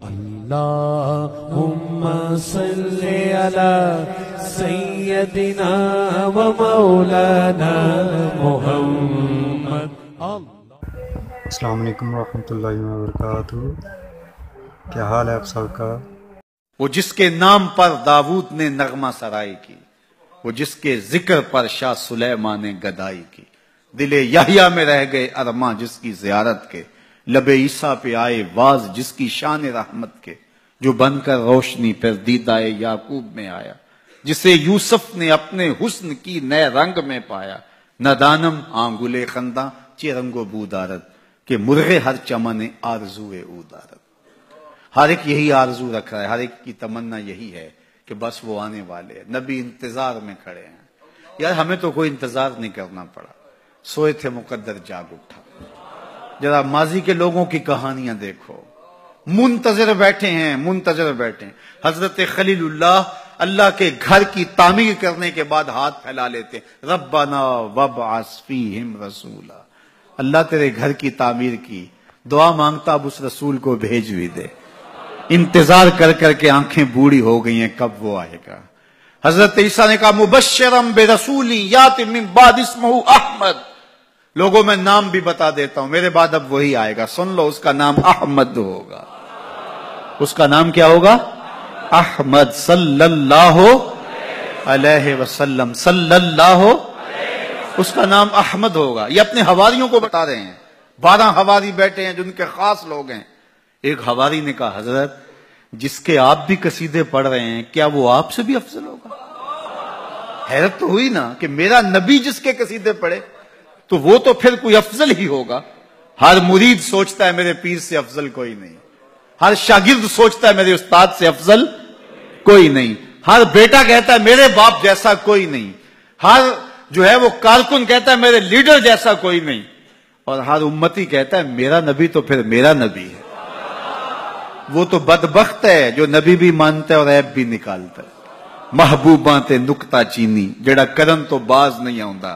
اللهم صل على سيدنا ومولانا محمد. السلام علیکم ورحمۃ اللہ وبرکاتہ. کیا حال ہے آپ سب کا؟ وہ جس کے نام پر داؤد نے نغمہ سرائی کی، وہ جس کے ذکر پر شاہ سلیمان نے گدائی کی، دل یحییٰ میں رہ گئے ارماں جس کی زیارت کے، لب عیسیٰ پہ آئے واز جس کی شان رحمت کے، جو بن کر روشنی پھر دیدائے یعقوب میں آیا، جسے یوسف نے اپنے حسن کی نئے رنگ میں پایا، نہ دانم آنگلے خنداں چے رنگ و بودارت کہ مرغے ہر چمن آرزوئے او دارت. ہر ایک یہی آرزو رکھ رہا ہے، ہر ایک کی تمنا یہی ہے کہ بس وہ آنے والے ہیں. نبی انتظار میں کھڑے ہیں. یار ہمیں تو کوئی انتظار نہیں کرنا پڑا، سوئے تھے مقدر جاگ اٹھا. ذرا ماضی کے لوگوں کی کہانیاں دیکھو، منتظر بیٹھے ہیں، منتظر بیٹھے ہیں. حضرت خلیل اللہ کے گھر کی تعمیر کرنے کے بعد ہاتھ پھیلا لیتے، ربنا وابعث فیہم رسولا. اللہ تیرے گھر کی تعمیر کی، دعا مانگتا اب اس رسول کو بھیج بھی دے. انتظار کر کر کے آنکھیں بوڑھی ہو گئی ہیں، کب وہ آئے گا. حضرت عیسیٰ نے کہا مبشرم برسول یاتی من بعد اسمہ احمد. لوگوں میں نام بھی بتا دیتا ہوں، میرے بعد اب وہی آئے گا، سن لو، اس کا نام احمد ہوگا. اس کا نام کیا ہوگا؟ احمد صلی اللہ علیہ وسلم. صلی اللہ، اس کا نام احمد ہوگا. یہ اپنے حواریوں کو بتا رہے ہیں. 12 حواری بیٹھے ہیں جن کے خاص لوگ ہیں. ایک حواری نے کہا حضرت جس کے آپ بھی قصیدے پڑھ رہے ہیں کیا وہ آپ سے بھی افضل ہوگا؟ حیرت تو ہوئی نا کہ میرا نبی جس کے قصیدے پڑھے تو وہ تو پھر کوئی افضل ہی ہوگا. ہر مرید سوچتا ہے میرے پیر سے افضل کوئی نہیں، ہر شاگرد سوچتا ہے میرے استاد سے افضل کوئی نہیں، ہر بیٹا کہتا ہے میرے باپ جیسا کوئی نہیں، ہر جو ہے وہ کارکن کہتا ہے میرے لیڈر جیسا کوئی نہیں، اور ہر امتی کہتا ہے میرا نبی تو پھر میرا نبی ہے. وہ تو بدبخت ہے جو نبی بھی مانتا ہے اور عیب بھی نکالتا ہے. محبوباں تے نکتہ چینی جڑا کرن تو باز نہیں آوندا،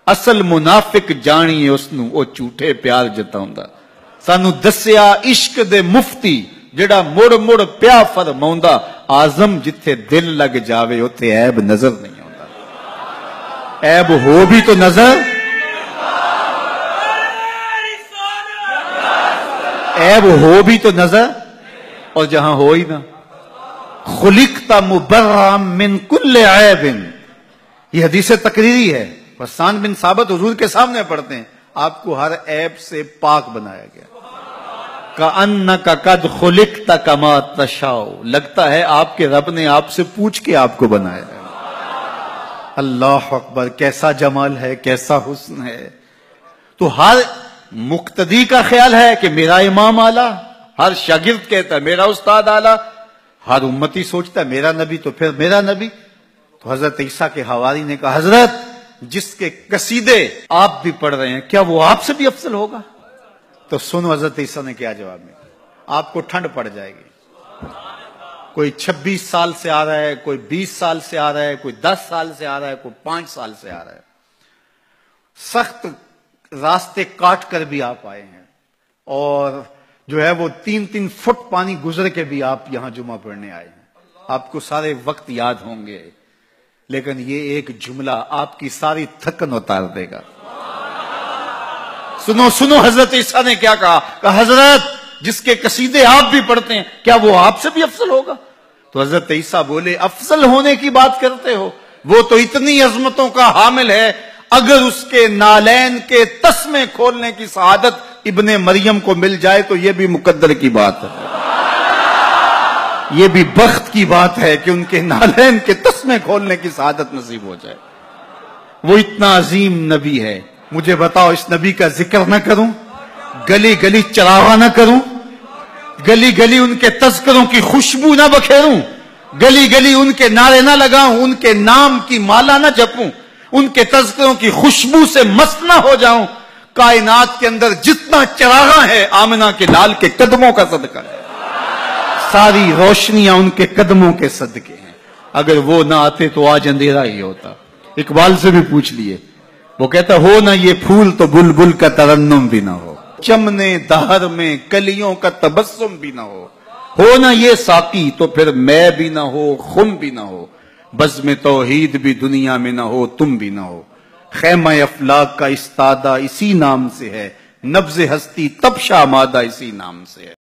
اصل منافق جانی اس نو او جھوٹے پیار جتاوندا. سانو دسیا عشق دے مفتی جڑا مڑ مڑ پیا فرماوندا، آزم جتھے دل لگ جاوے اوتھے عیب نظر نہیں آوندا. عیب ہو بھی تو نظر، عیب ہو بھی تو نظر، اور جہاں ہو ہی نہ. خلقت مبرأ من کل عیب، یہ حدیث تقریری ہے. حسان بن ثابت حضور کے سامنے پڑھتے ہیں آپ کو ہر عیب سے پاک بنایا گیا. کأنک قد خلقت کما تشاء، لگتا ہے آپ کے رب نے آپ سے پوچھ کے آپ کو بنایا ہے. اللہ اکبر، کیسا جمال ہے، کیسا حسن ہے. تو ہر مقتدی کا خیال ہے کہ میرا امام اعلیٰ، ہر شاگرد کہتا ہے میرا استاد اعلیٰ، ہر امتی سوچتا ہے میرا نبی تو پھر میرا نبی. تو حضرت عیسیٰ کے حواری نے کہا حضرت جس کے قصیدے آپ بھی پڑھ رہے ہیں کیا وہ آپ سے بھی افضل ہوگا؟ تو سنو حضرت عیسیٰ نے کیا جواب میں. آپ کو ٹھنڈ پڑ جائے گی. کوئی 26 سال سے آ رہا ہے، کوئی 20 سال سے آ رہا ہے، کوئی 10 سال سے آ رہا ہے، کوئی 5 سال سے آ رہا ہے. سخت راستے کاٹ کر بھی آپ آئے ہیں، اور جو ہے وہ 3-3 فٹ پانی گزر کے بھی آپ یہاں جمعہ پڑھنے آئے ہیں. آپ کو سارے وقت یاد ہوں گے، لیکن یہ ایک جملہ آپ کی ساری تھکن اتار دے گا. سنو سنو حضرت عیسیٰ نے کیا کہا کہ حضرت جس کے قصیدے آپ بھی پڑھتے ہیں کیا وہ آپ سے بھی افضل ہوگا؟ تو حضرت عیسیٰ بولے افضل ہونے کی بات کرتے ہو، وہ تو اتنی عظمتوں کا حامل ہے، اگر اس کے نالین کے تسمے کھولنے کی سعادت ابن مریم کو مل جائے تو یہ بھی مقدر کی بات ہے، یہ بھی بخت کی بات ہے کہ ان کے نالین کے تسمے کھولنے کی سعادت نصیب ہو جائے. وہ اتنا عظیم نبی ہے. مجھے بتاؤ اس نبی کا ذکر نہ کروں، گلی گلی چراغا نہ کروں، گلی گلی ان کے تذکروں کی خوشبو نہ بکھیروں، گلی گلی ان کے نعرے نہ لگاؤں، ان کے نام کی مالا نہ جپوں، ان کے تذکروں کی خوشبو سے مست نہ ہو جاؤں. کائنات کے اندر جتنا چراغاں ہے آمنہ کے لال کے قدموں کا صدقہ ہے، ساری روشنیاں ان کے قدموں کے صدقے ہیں. اگر وہ نہ آتے تو آج اندھیرا ہی ہوتا. اقبال سے بھی پوچھ لیے، وہ کہتا ہو نہ یہ پھول تو بلبل کا ترنم بھی نہ ہو، چمنے دہر میں کلیوں کا تبسم بھی نہ ہو، ہو نہ یہ ساقی تو پھر میں بھی نہ ہو خم بھی نہ ہو، بزم توحید بھی دنیا میں نہ ہو تم بھی نہ ہو۔ خیمہ افلاک کا استادہ اسی نام سے ہے، نبض ہستی تب شامادہ اسی نام سے ہے۔